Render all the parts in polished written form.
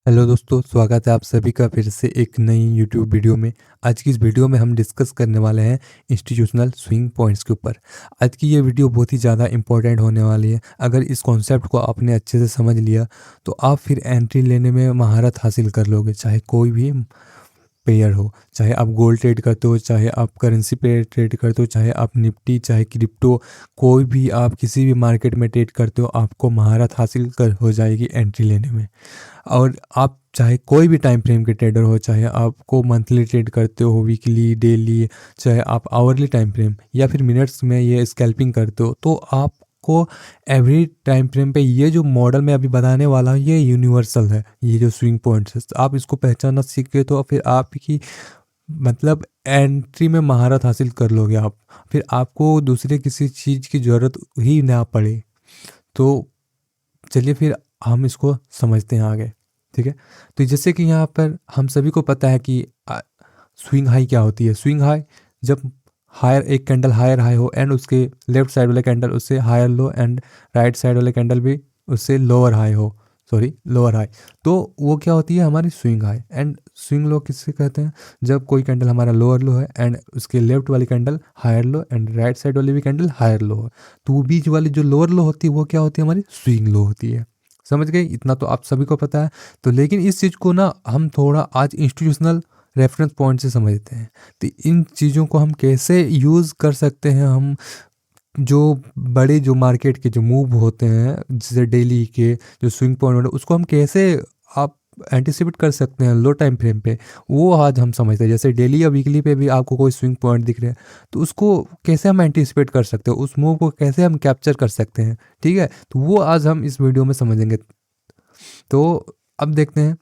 Hello दोस्तों, स्वागत है आप सभी का फिर से एक नई यूट्यूब वीडियो में। आज की इस वीडियो में हम डिस्कस करने वाले हैं इंस्टीट्यूशनल स्विंग पॉइंट्स के ऊपर। आज की ये वीडियो बहुत ही ज़्यादा इंपॉर्टेंट होने वाली है। अगर इस कॉन्सेप्ट को आपने अच्छे से समझ लिया तो आप फिर एंट्री लेने में महारत हासिल कर लोगे, चाहे कोई भी पेयर हो। चाहे आप गोल्ड ट्रेड करते हो, चाहे आप करेंसी पे ट्रेड करते हो, चाहे आप निफ्टी, चाहे क्रिप्टो, कोई भी आप किसी भी मार्केट में ट्रेड करते हो, आपको महारत हासिल कर हो जाएगी एंट्री लेने में। और आप चाहे कोई भी टाइम फ्रेम के ट्रेडर हो, चाहे आपको मंथली ट्रेड करते हो, वीकली, डेली, चाहे आप आवरली टाइम फ्रेम या फिर मिनट्स में ये स्कैल्पिंग करते हो, तो आपको एवरी टाइम फ्रेम पे ये जो मॉडल मैं अभी बताने वाला हूँ ये यूनिवर्सल है। ये जो स्विंग पॉइंट्स है, तो आप इसको पहचानना सीख गए तो फिर आपकी मतलब एंट्री में महारत हासिल कर लोगे आप। फिर आपको दूसरे किसी चीज़ की ज़रूरत ही ना पड़े। तो चलिए फिर हम इसको समझते हैं आगे। ठीक है, तो जैसे कि यहाँ पर हम सभी को पता है कि स्विंग हाई क्या होती है। स्विंग हाई जब हायर एक कैंडल हायर हाई हो एंड उसके लेफ्ट साइड वाले कैंडल उससे higher low and right side वाले कैंडल भी उससे लोअर हाई हो, सॉरी लोअर हाई, तो वो क्या होती है हमारी swing high. And swing low किससे कहते हैं? जब कोई कैंडल हमारा लोअर लो है एंड उसके लेफ्ट वाली candle higher low and right side वाली भी कैंडल हायर लो है, तो वो बीच वाली जो लोअर लो होती है वो क्या होती है? हमारी स्विंग लो होती है। समझ गए? इतना तो आप सभी को पता है। तो लेकिन इस चीज़ को ना हम थोड़ा आज इंस्टीट्यूशनल रेफरेंस पॉइंट से समझते हैं। तो इन चीज़ों को हम कैसे यूज़ कर सकते हैं? हम जो बड़े जो मार्केट के जो मूव होते हैं, जैसे डेली के जो स्विंग पॉइंट होते हैं, उसको हम कैसे आप एंटिसिपेट कर सकते हैं लो टाइम फ्रेम पे, वो आज हम समझते हैं। जैसे डेली या वीकली पे भी आपको कोई स्विंग पॉइंट दिख रहे हैं, तो उसको कैसे हम एंटिसिपेट कर सकते हैं, उस मूव को कैसे हम कैप्चर कर सकते हैं। ठीक है, तो वो आज हम इस वीडियो में समझेंगे। तो अब देखते हैं,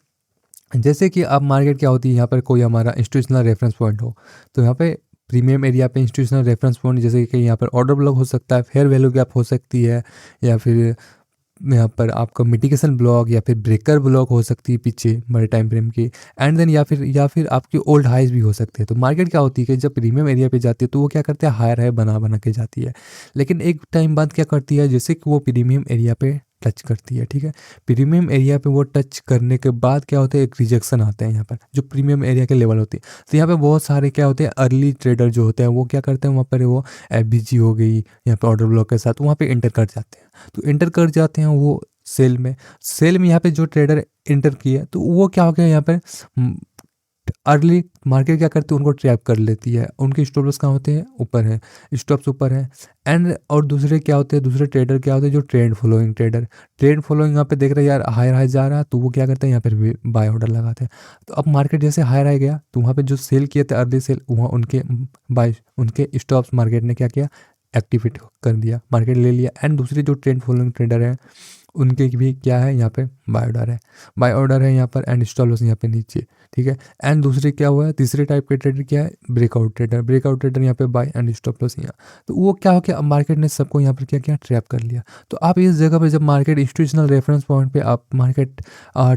जैसे कि अब मार्केट क्या होती है, यहाँ पर कोई हमारा इंस्टीट्यूशनल रेफरेंस पॉइंट हो, तो यहाँ पे प्रीमियम एरिया पे इंस्टीट्यूशनल रेफरेंस पॉइंट जैसे कि यहाँ पर ऑर्डर ब्लॉक हो सकता है, फेयर वैल्यू गैप हो सकती है, या फिर यहाँ पर आपका मिटिगेशन ब्लॉक या फिर ब्रेकर ब्लॉक हो सकती है पीछे बड़े टाइम फ्रेम की। एंड देन या फिर आपकी ओल्ड हाइज भी हो सकते हैं। तो मार्केट क्या होती है कि जब प्रीमियम एरिया पे जाती है तो वो क्या करते हैं, हायर हाई बना बना के जाती है। लेकिन एक टाइम बाद क्या करती है, जैसे कि वो प्रीमियम एरिया पे टच करती है। ठीक है, प्रीमियम एरिया पे वो टच करने के बाद क्या होता है, एक रिजेक्शन आता है यहाँ पर जो प्रीमियम एरिया के लेवल होती है। तो यहाँ पे बहुत सारे क्या होते हैं, अर्ली ट्रेडर जो होते हैं वो क्या करते हैं, वहाँ पर वो एफ हो गई यहाँ पे ऑर्डर ब्लॉक के साथ वहाँ पे एंटर कर जाते हैं। तो एंटर कर जाते हैं वो सेल में यहाँ पे जो ट्रेडर एंटर किया तो वो क्या हो गया, यहाँ पर अर्ली मार्केट क्या करती है, उनको ट्रैप कर लेती है। उनके स्टॉप लॉस कहाँ होते हैं, ऊपर है, स्टॉप्स ऊपर है। एंड और दूसरे क्या होते हैं, दूसरे ट्रेडर क्या होते हैं, जो ट्रेंड फॉलोइंग यहाँ पे देख रहे हैं यार हायर हाई जा रहा है, तो वो क्या करते हैं, यहाँ पर बाय ऑर्डर लगाते हैं। तो अब मार्केट जैसे हायर हाई गया तो वहाँ पे जो सेल किए थे अर्ली सेल, वहाँ उनके बाय उनके स्टॉप्स मार्केट ने क्या किया, एक्टिवेट कर दिया, मार्केट ले लिया। एंड दूसरे जो ट्रेंड फॉलोइंग ट्रेडर हैं उनके भी क्या है, यहाँ पे बाय ऑर्डर है यहाँ पर एंड स्टॉप लॉस यहाँ पे नीचे। ठीक है, एंड दूसरे क्या हुआ है, तीसरे टाइप के ट्रेडर क्या है, ब्रेकआउट ट्रेडर यहाँ पे बाय एंड स्टॉप लॉस यहाँ। तो वो क्या हो गया, अब मार्केट ने सबको यहाँ पर क्या किया, ट्रैप कर लिया। तो आप इस जगह पे जब मार्केट इंस्टीट्यूशनल रेफरेंस पॉइंट पे आप मार्केट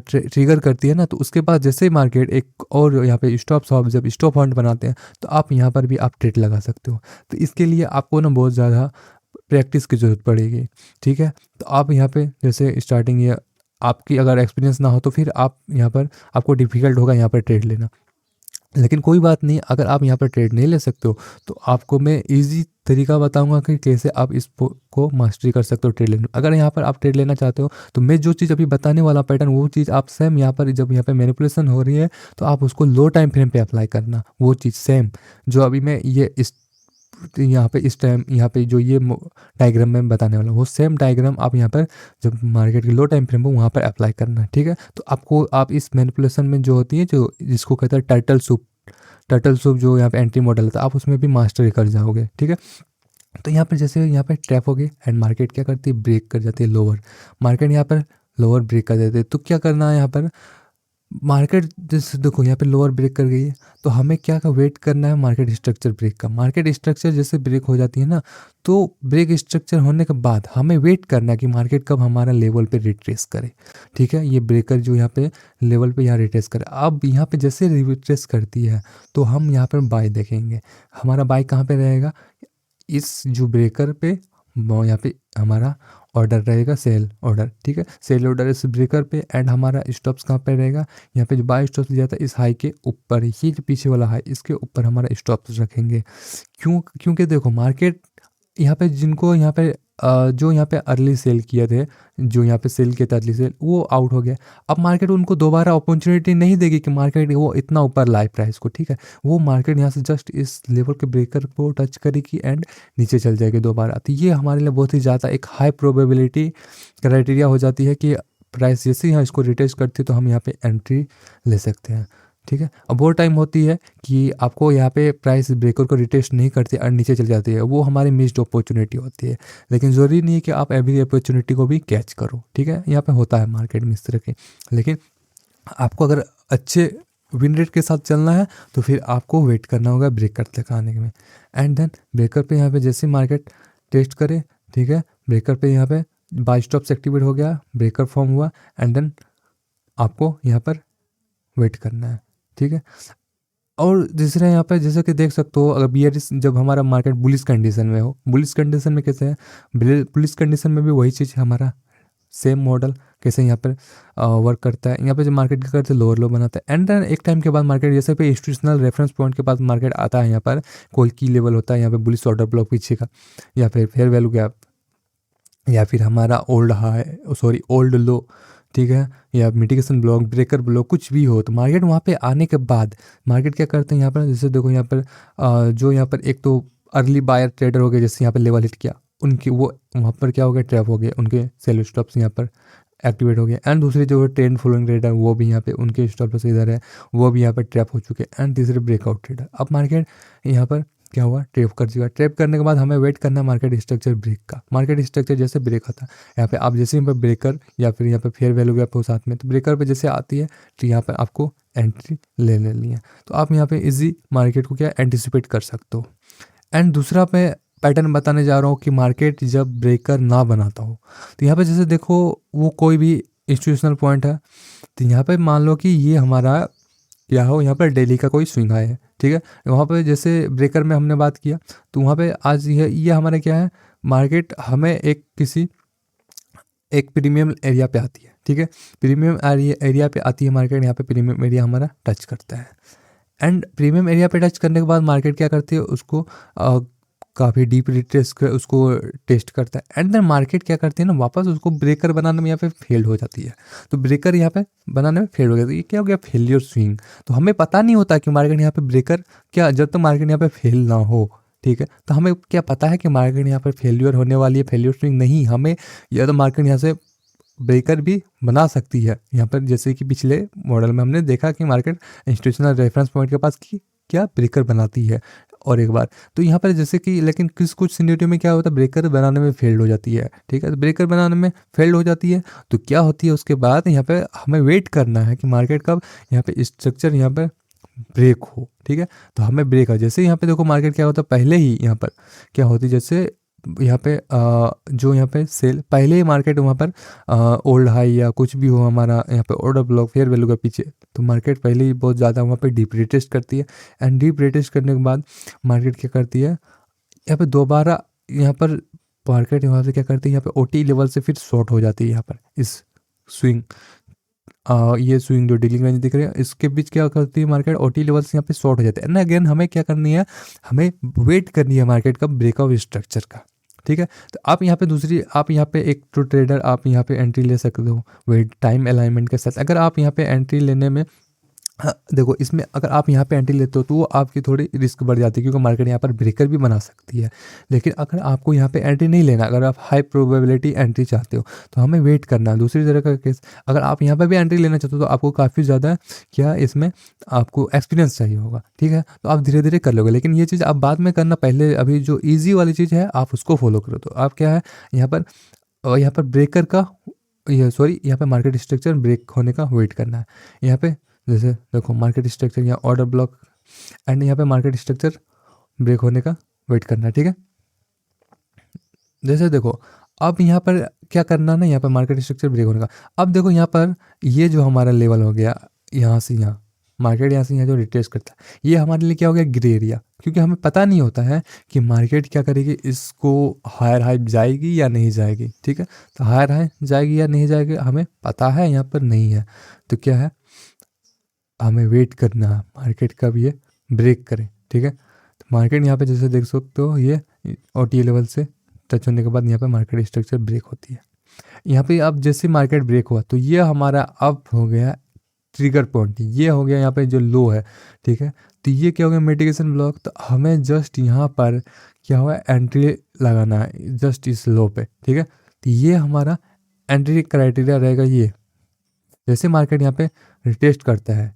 ट्रिगर करती है ना, तो उसके बाद जैसे ही मार्केट एक और यहाँ पे जब स्टॉप पॉइंट बनाते हैं तो आप यहाँ पर भी आप ट्रेड लगा सकते हो। तो इसके लिए आपको ना बहुत ज़्यादा प्रैक्टिस की ज़रूरत पड़ेगी। ठीक है, तो आप यहाँ पे जैसे स्टार्टिंग या आपकी अगर एक्सपीरियंस ना हो तो फिर आप यहाँ पर आपको डिफ़िकल्ट होगा यहाँ पर ट्रेड लेना। लेकिन कोई बात नहीं, अगर आप यहाँ पर ट्रेड नहीं ले सकते हो तो आपको मैं इजी तरीका बताऊंगा कि कैसे आप को मास्टरी कर सकते हो ट्रेड लेने में। अगर यहाँ पर आप ट्रेड लेना चाहते हो तो मैं जो चीज़ अभी बताने वाला पैटर्न, वो चीज़ आप सेम यहाँ पर जब यहाँ पे मैनिपुलेशन हो रही है तो आप उसको लो टाइम फ्रेम पे अप्लाई करना। वो चीज़ सेम जो अभी मैं ये इस यहाँ पे इस टाइम यहाँ पे जो ये डायग्राम में बताने वाला हूँ, वो सेम डायग्राम आप यहाँ पर जब मार्केट की लो टाइम फ्रेम हो वहाँ पर अप्लाई करना है। ठीक है, तो आपको आप इस मैनिपुलेशन में जो होती है, जो जिसको कहता है टर्टल सूप जो यहाँ पे एंट्री मॉडल था, आप उसमें भी मास्टरी कर जाओगे। ठीक है, तो यहाँ पर जैसे यहाँ पे ट्रैप हो गई एंड मार्केट क्या करती है, ब्रेक कर जाती है लोअर। मार्केट यहाँ पर लोअर ब्रेक कर देते हैं, तो क्या करना है यहाँ पर, मार्केट जैसे देखो यहाँ पे लोअर ब्रेक कर गई है तो हमें क्या का वेट करना है, मार्केट स्ट्रक्चर ब्रेक का। मार्केट स्ट्रक्चर जैसे ब्रेक हो जाती है ना, तो ब्रेक स्ट्रक्चर होने के बाद हमें वेट करना है कि मार्केट कब हमारा लेवल पे रिट्रेस करे। ठीक है, ये ब्रेकर जो यहाँ पे लेवल पे यहाँ रिट्रेस करे, अब यहाँ पे जैसे रिट्रेस करती है तो हम यहाँ पर बाय देखेंगे। हमारा बाय कहाँ पे रहेगा, इस जो ब्रेकर पे, यहाँ पे हमारा ऑर्डर रहेगा सेल ऑर्डर, ठीक है। सेल ऑर्डर इस ब्रेकर पे, एंड हमारा स्टॉप्स कहाँ पे रहेगा, यहाँ पे जो बाय स्टॉप्स लिया था इस हाई के ऊपर, ये जो पीछे वाला हाई इसके ऊपर हमारा स्टॉप्स रखेंगे। क्योंकि देखो मार्केट यहाँ पे जिनको यहाँ पे जो यहाँ पे अर्ली सेल किए थे, जो यहाँ पे सेल किए थे अर्ली सेल, वो आउट हो गया। अब मार्केट उनको दोबारा अपॉर्चुनिटी नहीं देगी कि मार्केट वो इतना ऊपर लाए प्राइस को, ठीक है। वो मार्केट यहाँ से जस्ट इस लेवल के ब्रेकर को टच करेगी एंड नीचे चल जाएगी दोबारा। तो ये हमारे लिए बहुत ही ज़्यादा एक हाई प्रोबेबिलिटी क्राइटेरिया हो जाती है कि प्राइस जैसे यहाँ इसको रिटेस्ट करती है तो हम यहाँ पे एंट्री ले सकते हैं, ठीक है। अब वो टाइम होती है कि आपको यहाँ पे प्राइस ब्रेकर को रिटेस्ट नहीं करती और नीचे चल जाती है, वो हमारी मिस्ड अपॉर्चुनिटी होती है। लेकिन ज़रूरी नहीं है कि आप एवरी अपॉर्चुनिटी को भी कैच करो, ठीक है। यहाँ पे होता है मार्केट में इस तरह के, लेकिन आपको अगर अच्छे विन रेट के साथ चलना है तो फिर आपको वेट करना होगा ब्रेकर तक आने में। एंड देन ब्रेकर पे यहाँ पे जैसे मार्केट टेस्ट करे, ठीक है, ब्रेकर पे यहाँ पे बाय स्टॉप्स एक्टिवेट हो गया, ब्रेकर फॉर्म हुआ, एंड देन आपको यहाँ पर वेट करना है, ठीक है। और दूसरा यहाँ पे जैसे कि देख सकते हो, अगर बियरिश जब हमारा मार्केट बुलिश कंडीशन में हो, बुलिश कंडीशन में कैसे है, बुलिश कंडीशन में भी वही चीज़ हमारा सेम मॉडल कैसे यहाँ पर वर्क करता है। यहाँ पे जो मार्केट क्या करते हैं, लोअर लो बनाता है, एंड देन एक टाइम के बाद मार्केट जैसे पे इंस्टीट्यूशनल रेफरेंस पॉइंट के पास मार्केट आता है, यहाँ पर कोई की लेवल होता है, यहाँ पे बुलिश ऑर्डर ब्लॉक पीछे का, या फिर फेयर वैल्यू गैप, या फिर हमारा ओल्ड हाई, सॉरी ओल्ड लो, ठीक है, या मिटिगेशन ब्लॉक, ब्रेकर ब्लॉक, कुछ भी हो, तो मार्केट वहाँ पे आने के बाद मार्केट क्या करते हैं यहाँ पर, जैसे देखो यहाँ पर जो यहाँ पर एक तो अर्ली बायर ट्रेडर हो गए, जैसे यहाँ पर लेवल हिट किया उनकी, वो वहाँ पर क्या हो गया, ट्रैप हो गए, उनके सेल स्टॉप्स यहाँ पर एक्टिवेट हो गए। एंड दूसरे जो ट्रेंड फॉलोइंग ट्रेडर वो भी यहाँ पे उनके स्टॉप लॉस इधर है, वो भी यहाँ पर ट्रैप हो चुके हैं। एंड तीसरे ब्रेकआउट ट्रेडर, अब मार्केट यहाँ पर क्या हुआ, ट्रैप कर चुका। ट्रैप करने के बाद हमें वेट करना है मार्केट स्ट्रक्चर ब्रेक का। मार्केट स्ट्रक्चर जैसे ब्रेक आता है यहाँ पे, आप जैसे यहाँ पर ब्रेकर या फिर यहाँ पे फेयर वैल्यू गैप हो साथ में, तो ब्रेकर पे जैसे आती है तो यहाँ पर आपको एंट्री ले लेनी है। तो आप यहाँ पे इजी मार्केट को क्या एंटिसिपेट कर सकते हो। एंड दूसरा पे पैटर्न बताने जा रहा हूँ कि मार्केट जब ब्रेकर ना बनाता हो, तो यहाँ पे जैसे देखो वो कोई भी इंस्टीट्यूशनल पॉइंट है, तो यहाँ पे मान लो कि ये हमारा क्या हो, यहाँ पर डेली का कोई स्विंग हाई है, ठीक है। वहाँ पे जैसे ब्रेकर में हमने बात किया, तो वहाँ पे आज ये हमारा क्या है, मार्केट हमें एक प्रीमियम एरिया पे आती है, ठीक है। प्रीमियम एरिया पे आती है मार्केट, यहाँ पे प्रीमियम एरिया हमारा टच करता है। एंड प्रीमियम एरिया पे टच करने के बाद मार्केट क्या करती है, उसको काफ़ी डीप रिटेस्ट उसको टेस्ट करता है। एंड देन मार्केट क्या करती है ना, वापस उसको ब्रेकर बनाने में यहाँ पे फेल हो जाती है। तो ब्रेकर यहाँ पे बनाने में फेल हो गया, तो ये क्या हो गया, फेलियर स्विंग। तो हमें पता नहीं होता कि मार्केट यहाँ पे ब्रेकर क्या, जब तक मार्केट यहाँ पे फेल ना हो, ठीक है, तो हमें क्या पता है कि मार्केट यहाँ पर फेल्यूर होने वाली है, फेल्यूर स्विंग नहीं, हमें या तो मार्केट यहाँ से ब्रेकर भी बना सकती है। यहाँ पर जैसे कि पिछले मॉडल में हमने देखा कि मार्केट इंस्टीट्यूशनल रेफरेंस पॉइंट के पास की क्या ब्रेकर बनाती है और एक बार, तो यहाँ पर जैसे कि, लेकिन कुछ सिनेरियो में क्या होता है, ब्रेकर बनाने में फेल्ड हो जाती है, ठीक है। तो ब्रेकर बनाने में फेल्ड हो जाती है तो क्या होती है, उसके बाद यहाँ पे हमें वेट करना है कि मार्केट कब यहाँ पे स्ट्रक्चर यहाँ पर ब्रेक हो, ठीक है। तो हमें ब्रेक है, जैसे यहाँ पे देखो मार्केट क्या होता है, पहले ही यहाँ पर क्या होती, जैसे यहाँ पे जो यहाँ पे सेल पहले ही मार्केट वहाँ पर ओल्ड हाई या कुछ भी हो हमारा यहाँ पे ऑर्डर ब्लॉक फेयर वैल्यू का पीछे, तो मार्केट पहले ही बहुत ज़्यादा वहाँ पे डीप रिटेस्ट करती है। एंड डीप रिटेस्ट करने के बाद मार्केट क्या करती है, यहाँ पे दोबारा यहाँ पर मार्केट यहाँ से क्या करती है, यहाँ पे ओटी लेवल से फिर शॉर्ट हो जाती है। यहाँ पर इस स्विंग ये स्विंग जो डीलिंग रेंज दिख रही है इसके बीच क्या करती है, मार्केट ओटी लेवल से यहाँ पे शॉर्ट हो जाते हैं। एंड अगेन हमें क्या करनी है, हमें वेट करनी है मार्केट का ब्रेकआउट स्ट्रक्चर का, ठीक है। तो आप यहाँ पे आप यहाँ पे एक ट्रू ट्रेडर आप यहाँ पे एंट्री ले सकते हो वेट टाइम अलाइनमेंट के साथ। अगर आप यहाँ पे एंट्री लेने में देखो, इसमें अगर आप यहाँ पे एंट्री लेते हो तो वो आपकी थोड़ी रिस्क बढ़ जाती है, क्योंकि मार्केट यहाँ पर ब्रेकर भी बना सकती है। लेकिन अगर आपको यहाँ पे एंट्री नहीं लेना, अगर आप हाई प्रोबेबिलिटी एंट्री चाहते हो तो हमें वेट करना है। दूसरी तरह का केस, अगर आप यहाँ पर भी एंट्री लेना चाहते हो तो आपको काफ़ी ज़्यादा क्या इसमें आपको एक्सपीरियंस चाहिए होगा, ठीक है। तो आप धीरे धीरे कर लोगे, लेकिन ये चीज़ आप बाद में करना, पहले अभी जो ईजी वाली चीज़ है आप उसको फॉलो करो। तो आप क्या है यहाँ पर ब्रेकर का यहाँ पे मार्केट स्ट्रक्चर ब्रेक होने का वेट करना है। यहाँ पे जैसे देखो मार्केट स्ट्रक्चर यहाँ ऑर्डर ब्लॉक एंड यहाँ पे मार्केट स्ट्रक्चर ब्रेक होने का वेट करना है, ठीक है। जैसे देखो अब यहाँ पर क्या करना ना, यहाँ पर मार्केट स्ट्रक्चर ब्रेक होने का, अब देखो यहाँ पर ये जो हमारा लेवल हो गया यहाँ से यहाँ, मार्केट यहाँ से यहाँ जो रिट्रेस करता है, ये हमारे लिए क्या हो गया, ग्रे एरिया, क्योंकि हमें पता नहीं होता है कि मार्केट क्या करेगी, इसको हायर हाई जाएगी या नहीं जाएगी। ठीक है, तो हायर हाई जाएगी या नहीं जाएगी हमें पता है, यहाँ पर नहीं है, तो क्या है, हमें वेट करना है मार्केट कब ये ब्रेक करे। ठीक है, तो मार्केट यहाँ पे जैसे देख सकते हो ये OTA लेवल से टच होने के बाद यहाँ पे मार्केट स्ट्रक्चर ब्रेक होती है। यहाँ पे अब जैसे मार्केट ब्रेक हुआ तो ये हमारा अब हो गया ट्रिगर पॉइंट, ये हो गया यहाँ पे जो लो है। ठीक है, तो ये क्या हो गया, मिटिगेशन ब्लॉक। तो हमें जस्ट यहाँ पर क्या हुआ, एंट्री लगाना है जस्ट इस लो पे। ठीक है, तो ये हमारा एंट्री क्राइटेरिया रहेगा। ये जैसे मार्केट यहाँ पे रिटेस्ट करता है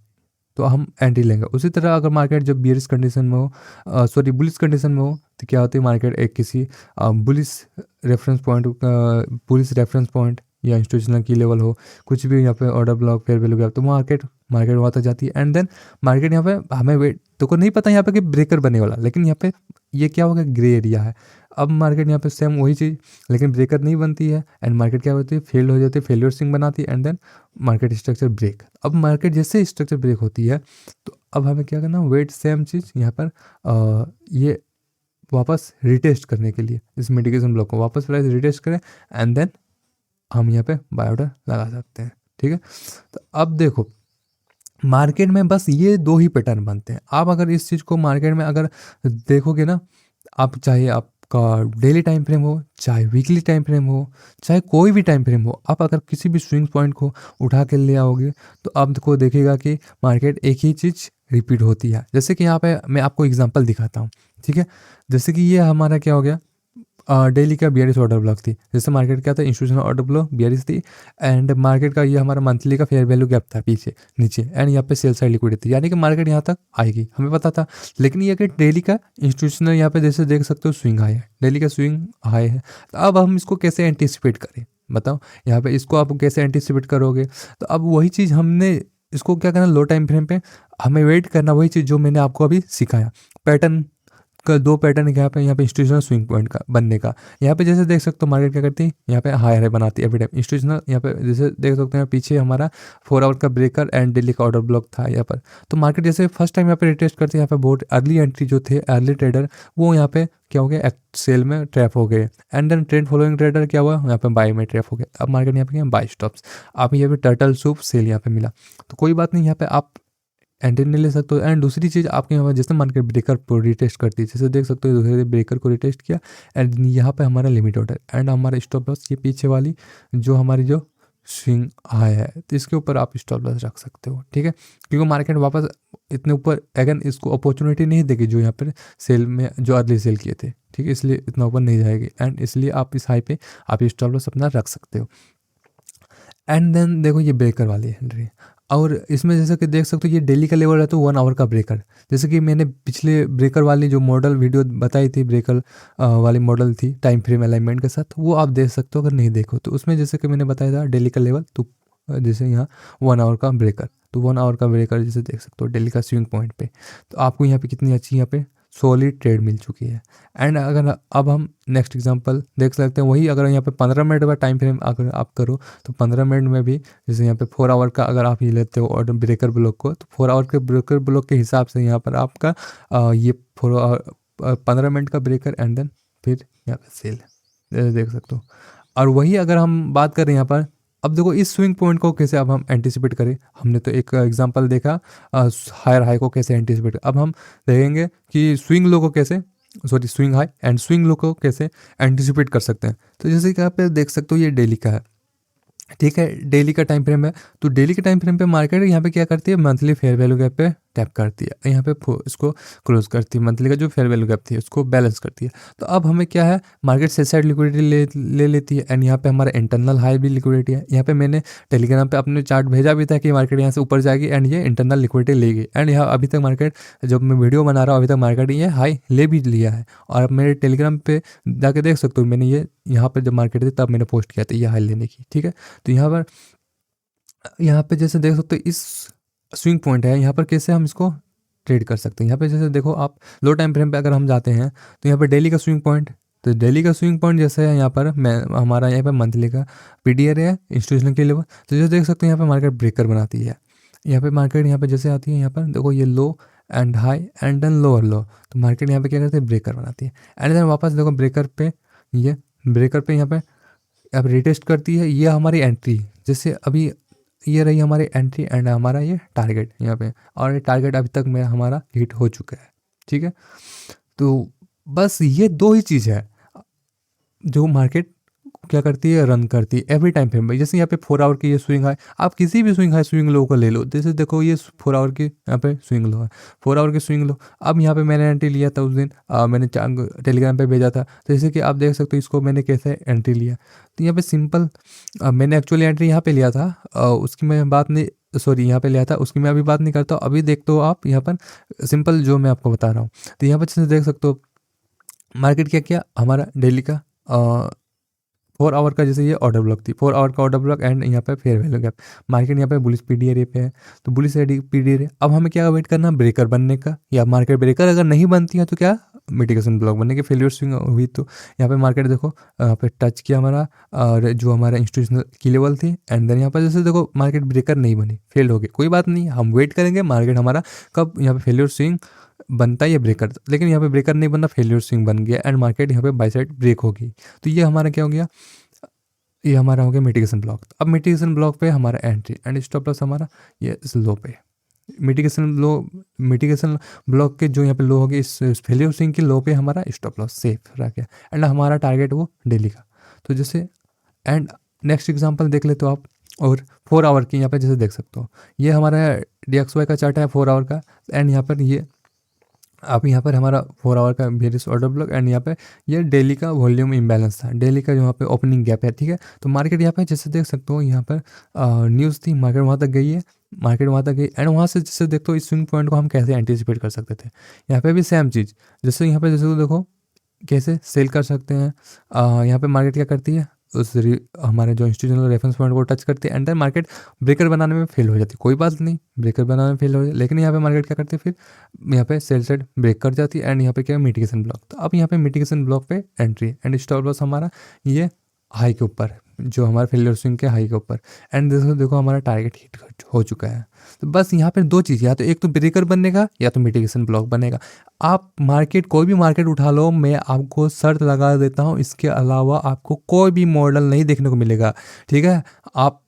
तो हम एंट्री लेंगे। उसी तरह अगर मार्केट जब बियरिश कंडीशन में हो, सॉरी बुलिश कंडीशन में हो, तो क्या होती है, मार्केट एक किसी बुलिश रेफरेंस पॉइंट या इंस्टीट्यूशनल की लेवल हो, कुछ भी यहाँ पे order block fair value gap, तो मार्केट वहाँ तक जाती है। एंड देन मार्केट यहाँ पे हमें वेट तो को नहीं पता यहाँ पे कि ब्रेकर बने वाला, लेकिन यहाँ पे ये क्या होगा, ग्रे एरिया है। अब मार्केट यहाँ पे सेम वही चीज़, लेकिन ब्रेकर नहीं बनती है एंड मार्केट क्या होती है, फेल हो जाती है, फेलियर स्विंग बनाती है and then market structure break. अब मार्केट जैसे स्ट्रक्चर ब्रेक होती है तो अब हमें क्या करना, वेट सेम चीज़ यहाँ पर ये वापस रिटेस्ट करने के लिए इस मिटिगेशन ब्लॉक को वापस प्राइस रिटेस्ट करें एंड देन हम यहाँ पे बाय ऑर्डर लगा सकते हैं। ठीक है, तो अब देखो मार्केट में बस ये दो ही पैटर्न बनते हैं। आप अगर इस चीज़ को मार्केट में अगर देखोगे ना, आप चाहे आपका डेली टाइम फ्रेम हो, चाहे वीकली टाइम फ्रेम हो, चाहे कोई भी टाइम फ्रेम हो, आप अगर किसी भी स्विंग पॉइंट को उठा के ले आओगे तो आपको देखेगा कि मार्केट एक ही चीज़ रिपीट होती है। जैसे कि यहाँ पे मैं आपको एग्जांपल दिखाता हूँ। ठीक है, जैसे कि ये हमारा क्या हो गया, डेली का 42 ऑर्डर ब्लॉक थी। जैसे मार्केट क्या था, इंस्टीट्यूशनल ऑर्डर ब्लॉक 42 थी एंड मार्केट का ये हमारा मंथली का फेयर वैल्यू गैप था पीछे नीचे एंड यहाँ पे सेल साइड लिक्विडिटी थी, यानी कि मार्केट यहाँ तक आएगी हमें पता था। लेकिन ये कि डेली का इंस्टीट्यूशनल यहाँ पे जैसे देख सकते हो स्विंग हाई है, डेली का स्विंग हाई है। तो अब हम इसको कैसे एंटिसिपेट करें, बताओ यहाँ पे इसको आप कैसे एंटिसिपेट करोगे। तो अब वही चीज़ हमने इसको क्या करना, लो टाइम फ्रेम पे हमें वेट करना, वही चीज़ जो मैंने आपको अभी सिखाया। पैटर्न का दो पैटर्न यहाँ पे इंस्टीट्यूशनल स्विंग पॉइंट का बनने का। यहाँ पे जैसे देख सकते हो मार्केट क्या करती है, यहाँ पे हाई हाई बनाती है एवरी टाइम इंस्टीट्यूशनल। यहाँ पे जैसे देख सकते हैं पीछे हमारा 4 आवर का ब्रेकर एंड डेली का ऑर्डर ब्लॉक था यहाँ पर। तो मार्केट जैसे फर्स्ट टाइम यहाँ पे रिटेस्ट करते हैं, यहाँ पे बहुत अर्ली एंट्री जो थे अर्ली ट्रेडर वो यहाँ पे क्या हो गया, सेल में ट्रैप हो गए and then trend following trader क्या हुआ, यहाँ पे बाय में ट्रैप हो गया। अब मार्केट यहाँ पे बाय स्टॉप्स, आप यहाँ पे टर्टल सूप सेल यहाँ पे मिला, तो कोई बात नहीं, यहाँ पे आप एंट्री नहीं ले सकते हो। एंड दूसरी चीज़ आपके यहाँ पर जैसे मार्केट ब्रेकर को रिटेस्ट करती है, जैसे देख सकते हो दूसरे ब्रेकर को रिटेस्ट किया एंड यहाँ पे हमारा लिमिट ऑर्डर एंड हमारा स्टॉप लॉस ये पीछे वाली जो हमारी जो स्विंग हाई है, तो इसके ऊपर आप स्टॉप लॉस रख सकते हो। ठीक है, क्योंकि मार्केट वापस इतने ऊपर अगेन इसको अपॉर्चुनिटी नहीं देगी जो यहाँ पर सेल में जो अर्ली सेल किए थे। ठीक है, इसलिए इतना ऊपर नहीं जाएगी एंड इसलिए आप इस हाई पे आप स्टॉप लॉस अपना रख सकते हो। एंड देन देखो ये ब्रेकर वाली एंट्री, और इसमें जैसे कि देख सकते हो ये डेली का लेवल है तो 1 आवर का ब्रेकर। जैसे कि मैंने पिछले ब्रेकर वाली जो मॉडल वीडियो बताई थी, ब्रेकर वाली मॉडल थी टाइम फ्रेम अलाइनमेंट के साथ, वो आप देख सकते हो अगर नहीं देखो तो। उसमें जैसे कि मैंने बताया था डेली का लेवल, तो जैसे यहाँ 1 आवर का ब्रेकर, तो 1 आवर का ब्रेकर जैसे देख सकते हो डेली का स्विंग पॉइंट पे, तो आपको यहाँ पे कितनी अच्छी यहाँ पे सॉलिड ट्रेड मिल चुकी है। एंड अगर अब हम नेक्स्ट एग्जांपल देख सकते हैं, वही अगर यहाँ पे 15 मिनट का टाइम फ्रेम अगर आप करो तो 15 मिनट में भी जैसे यहाँ पे 4 आवर का अगर आप ये लेते हो ऑर्डर ब्रेकर ब्लॉक को, तो 4 आवर के ब्रेकर ब्लॉक के हिसाब से यहाँ पर आपका ये 15 मिनट का ब्रेकर एंड देन फिर यहाँ पर सेल देख सकते हो। और वही अगर हम बात करें यहाँ पर, अब देखो इस स्विंग पॉइंट को कैसे अब हम एंटिसिपेट करें। हमने तो एक एग्जांपल देखा हायर हाई को कैसे एंटिसिपेट, अब हम देखेंगे कि स्विंग लो को कैसे, sorry swing high and swing लो को कैसे एंटिसिपेट कर सकते हैं। तो जैसे कि आप देख सकते हो ये डेली का है, ठीक है, डेली का टाइम फ्रेम है, तो डेली के टाइम फ्रेम पे मार्केट यहाँ पे क्या करती है, मंथली फेयर वैल्यू गैप पे टैप करती है, यहाँ पे इसको क्लोज करती है, मंथली का जो फेयर वैल्यू गैप थी उसको बैलेंस करती है। तो अब हमें क्या है, मार्केट सेल साइड लिक्विडिटी ले लेती है एंड यहाँ पे हमारा इंटरनल हाई भी लिक्विडिटी है। यहाँ पे मैंने टेलीग्राम पे अपने चार्ट भेजा भी था कि मार्केट यहाँ से ऊपर जाएगी एंड ये इंटरनल लिक्विडिटी लेगी एंड यहाँ अभी तक मार्केट, जब मैं वीडियो बना रहा हूँ अभी तक मार्केट ये हाई ले भी लिया है। और अब मेरे टेलीग्राम पे जाके देख सकते हो, मैंने ये यहाँ पर जब मार्केट थी तब मैंने पोस्ट किया था ये हाई लेने की। ठीक है, तो यहाँ पे जैसे देख सकते हो इस स्विंग पॉइंट है, यहाँ पर कैसे हम इसको ट्रेड कर सकते हैं। यहाँ पे जैसे देखो आप लो टाइम फ्रेम पे अगर हम जाते हैं तो यहाँ पे डेली का स्विंग पॉइंट, तो डेली का स्विंग पॉइंट जैसे है यहाँ पर मैं हमारा यहाँ पे मंथली का PDR है इंस्टीट्यूशनल के लेवल, तो जैसे देख सकते हैं यहाँ पे मार्केट ब्रेकर बनाती है यहाँ पे मार्केट यहाँ पे जैसे आती है, यहाँ पर देखो ये low and high and then lower low, तो मार्केट यहाँ पे क्या करती है, ब्रेकर बनाती है एंड देन वापस देखो ब्रेकर पे, ये ब्रेकर पे यहाँ पे अब रिटेस्ट करती है, ये हमारी एंट्री, जैसे अभी ये रही हमारी एंट्री एंड हमारा ये टारगेट यहाँ पे, और ये टारगेट अभी तक में हमारा हिट हो चुका है। ठीक है, तो बस ये दो ही चीज़ है जो मार्केट क्या करती है, रन करती है एवरी टाइम पे। जैसे यहाँ पे 4 आवर की ये स्विंग है, आप किसी भी स्विंग हाई स्विंग लो को ले लो, जैसे देखो ये 4 आवर की यहाँ पे स्विंग लो है, 4 आवर की स्विंग लो। अब यहाँ पे मैंने एंट्री लिया था उस दिन, मैंने टेलीग्राम पे भेजा था, तो जैसे कि आप देख सकते हो इसको मैंने कैसे एंट्री लिया। तो यहाँ पे सिंपल मैंने एक्चुअली एंट्री यहाँ पे लिया था, उसकी मैं बात नहीं, सॉरी यहाँ पे लिया था, उसकी मैं अभी बात नहीं करता हूँ। अभी देखते हो आप यहाँ पर सिंपल जो मैं आपको बता रहा हूँ, तो यहाँ पर जैसे देख सकते हो मार्केट क्या किया, हमारा डेली का 4 आवर का, जैसे ये ऑर्डर ब्लॉक थी, 4 आवर का ऑर्डर ब्लॉक एंड यहाँ पे फेयर वैल्यू गैप। मार्केट यहाँ पे बुलिश पीडीआर पे है, तो बुलिश पीडीआर, अब हमें क्या वेट करना, ब्रेकर बनने का, या मार्केट ब्रेकर अगर नहीं बनती है तो क्या, मिटिगेशन ब्लॉक बनने के, फेलियर स्विंग हुई तो यहाँ पे मार्केट देखो यहाँ पे टच किया हमारा, और जो हमारा इंस्टीट्यूशनल की लेवल थी एंड देन यहाँ पर जैसे देखो मार्केट ब्रेकर नहीं बनी, फेल हो गई, कोई बात नहीं, हम वेट करेंगे मार्केट हमारा कब यहाँ पे फेलियर स्विंग बनता है, ये ब्रेकर, लेकिन यहाँ पे ब्रेकर नहीं बनना, फेलियर स्विंग बन गया एंड मार्केट यहाँ पे बाई साइड ब्रेक हो गई। तो ये हमारा क्या हो गया, ये हमारा हो गया मिटिगेशन ब्लॉक। अब मिटिगेशन ब्लॉक पे हमारा एंट्री एंड स्टॉप लॉस हमारा ये इस लो पे, मिटिगेशन ब्लॉक के जो यहाँ पे लो हो गए, इस फेलियर स्विंग के लो पे हमारा स्टॉप लॉस सेफ रह गया एंड हमारा टारगेट वो डेली का। तो जैसे एंड नेक्स्ट एग्जांपल देख लेते हो आप, और 4 आवर की यहाँ पे जैसे देख सकते हो, ये हमारा DXY का चार्ट है 4 आवर का एंड यहाँ पर ये अब यहाँ पर हमारा 4 आवर का वेरियस ऑर्डर ब्लॉक एंड यहाँ पे ये डेली का वॉल्यूम इम्बैलेंस था, डेली का जो यहाँ पे ओपनिंग गैप है। ठीक है, तो मार्केट यहाँ पे जैसे देख सकते हो, यहाँ पर न्यूज़ थी, मार्केट वहाँ तक गई है, मार्केट वहाँ तक गई एंड वहाँ से जैसे देखते हो इस स्विंग पॉइंट को हम कैसे एंटिसिपेट कर सकते थे। यहाँ पे भी सेम चीज़, जैसे यहाँ पे जैसे देखो कैसे सेल कर सकते हैं, यहाँ पे मार्केट क्या करती है, हमारे जो इंस्टीट्यूशनल रेफरेंस पॉइंट को टच करती है एंड देन मार्केट ब्रेकर बनाने में फेल हो जाती है, कोई बात नहीं, ब्रेकर बनाने में फेल हो जाती, लेकिन यहाँ पे मार्केट क्या करती है, फिर यहाँ पे सेल साइड ब्रेक कर जाती है एंड यहाँ पे क्या है, मिटिगेशन ब्लॉक। तो अब यहाँ पे मिटिगेशन ब्लॉक पे एंट्री एंड स्टॉप लॉस हमारा ये हाई के ऊपर, जो हमारा फेलियर स्विंग के हाई के ऊपर एंड देखो हमारा टारगेट हिट हो चुका है। तो बस यहाँ पे दो चीज़, या तो एक तो ब्रेकर बनेगा या तो मिटिगेशन ब्लॉक बनेगा। आप मार्केट कोई भी मार्केट उठा लो, मैं आपको शर्त लगा देता हूँ, इसके अलावा आपको कोई भी मॉडल नहीं देखने को मिलेगा। ठीक है, आप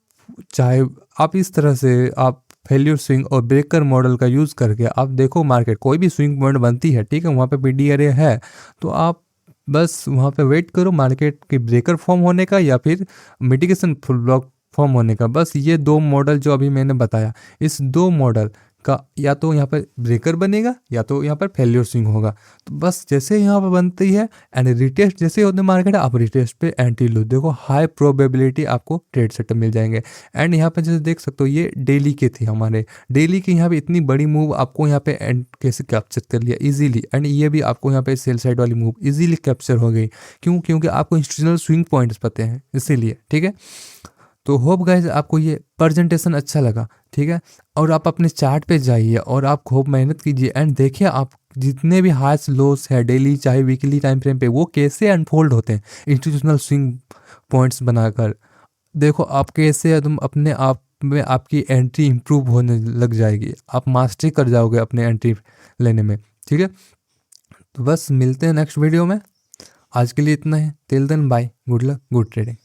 चाहे आप इस तरह से आप फेल्यूर स्विंग और ब्रेकर मॉडल का यूज़ करके आप देखो, मार्केट कोई भी स्विंग पॉइंट बनती है, ठीक है, वहाँ पे पीडीआर है, तो आप बस वहाँ पे वेट करो मार्केट की ब्रेकर फॉर्म होने का या फिर मिटिगेशन फुल ब्लॉक फॉर्म होने का। बस ये दो मॉडल जो अभी मैंने बताया, इस दो मॉडल का या तो यहाँ पर ब्रेकर बनेगा या तो यहाँ पर फेल्योर स्विंग होगा। तो बस जैसे यहाँ पर बनती है एंड रिटेस्ट जैसे होते मार्केट, आप रिटेस्ट पे एंटी लो, देखो हाई प्रोबेबिलिटी आपको ट्रेड सेटअप मिल जाएंगे। एंड यहाँ पे जैसे देख सकते हो ये डेली के थे, हमारे डेली के यहाँ पे इतनी बड़ी मूव आपको यहाँ पे एंड कैसे कैप्चर कर लिया इजीली, एंड ये भी आपको यहाँ पे सेल साइड वाली मूव इजीली कैप्चर हो गई। क्यों? क्योंकि आपको इंस्टीट्यूशनल स्विंग पॉइंट्स पते हैं, इसीलिए। ठीक है, तो होप गाइज आपको ये प्रेजेंटेशन अच्छा लगा। ठीक है, और आप अपने चार्ट पे जाइए और आप खूब मेहनत कीजिए एंड देखिए आप जितने भी हाइस लोस है डेली चाहे वीकली टाइम फ्रेम पे, वो कैसे अनफोल्ड होते हैं इंस्टीट्यूशनल स्विंग पॉइंट्स बनाकर। देखो आप कैसे तुम अपने आप में आपकी एंट्री इंप्रूव होने लग जाएगी, आप मास्टरी कर जाओगे अपने एंट्री लेने में। ठीक है, तो बस मिलते हैं नेक्स्ट वीडियो में, आज के लिए इतना है, till then bye, good luck, good trading.